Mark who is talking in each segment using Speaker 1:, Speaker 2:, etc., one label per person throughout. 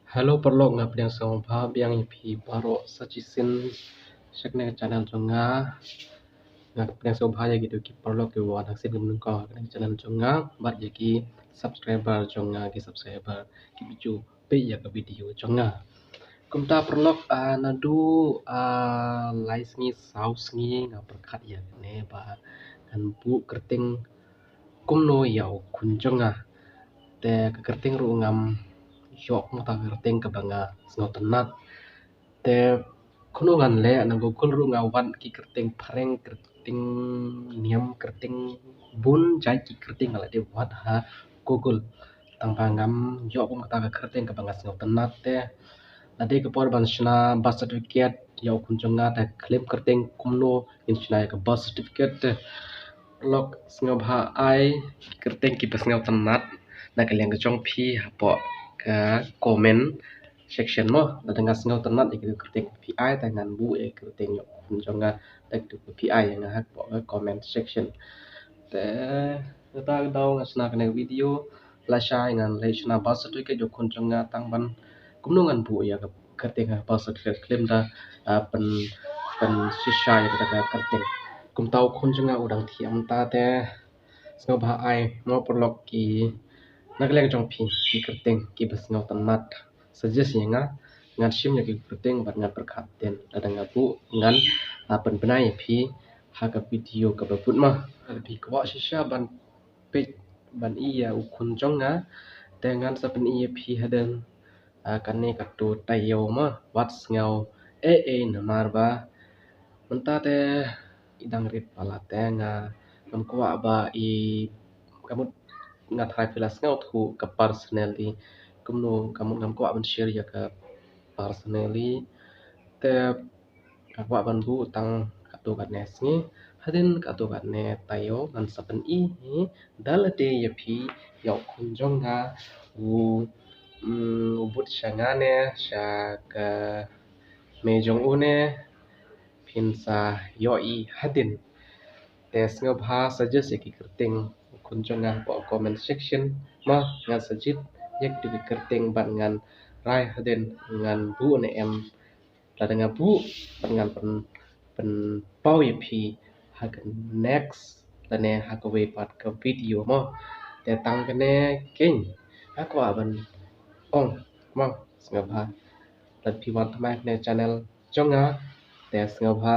Speaker 1: Halo perlok nga pedang sa pa biang pi baro sajisin sakne channel jonga nga pedang sa pa ya gitu ki perlok ki wa haksin gum ko channel jonga bat ya ki subscriber jonga ki subscriber ki biju pe ya ka video jonga kumta perlok na du live ni sound ni nga perkat ya ne ba kan bu kerting kumno yau kun jonga te kerting ru ngam yok mata kerting ka banga snot nat te kuno ngan le na Google ru ngawan ki kerting phareng kerting niam kerting bun jai ki kerting ala de wat ha Google tang pangam yok mata kerting ka banga snot nat te ade ka por ban shna birth certificate yau kun jonga ta claim kerting kumno in shna ka birth certificate lok snobha ai kerting ki pasngau tanat na kaleng ka chong phi hapo ka comment section mo na dengan snau tanat ik kerting pi ta ngan bu kerting yo kun jonga tak tu pi nga hapo comment section te ta daw ngasna kana video la shai ngan le shna birth certificate yo kun jonga tang ban kumno ngan bu ya kerting birth certificate claim da pen shisha ya ka kerting kum tau kun jonga udang thiam ta te snau ba ai mo perlok ki nakaleng jong phi ki kerting ki basngau tanat suggest nga ngan shim ya ki kerting bat ngan perkhat ten adanga bu ngan pen benai phi ha ka video ka babut ma bi kwa shisha ban pe ban iya ukun jong nga te ngan sa pen iya phi haden kan ne ka tu tayo ma wat ngau na marba menta te idang rit pala te nga ngam kwa ba kamut nga thai filas ngau thu ka personally kumno kamu ngam ko ban share ya ka personally te akwa ban bu tang atu kat nes ni hadin atu kat ne tayo ban sapan dalade ya phi yau kun jonga but shanga ne sha ka mejong une pinsa yoi hadin tes ngabha suggest ki kerting kun jonga po comment section ma ngan sajit yak tu kerting ban ngan rai haden ngan bu ne em la dengan bu ngan pen pau ye phi ha next la ne ha ko we pat ka video mo te tang kene king ha ko ban ong ma ngabha la pi wat ma ne channel jonga te ngabha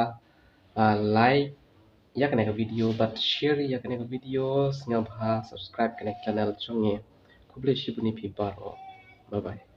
Speaker 1: like yak ne ka video but share yak ne ka video ngabha subscribe kene channel jonge kuble shibuni pi baro bye bye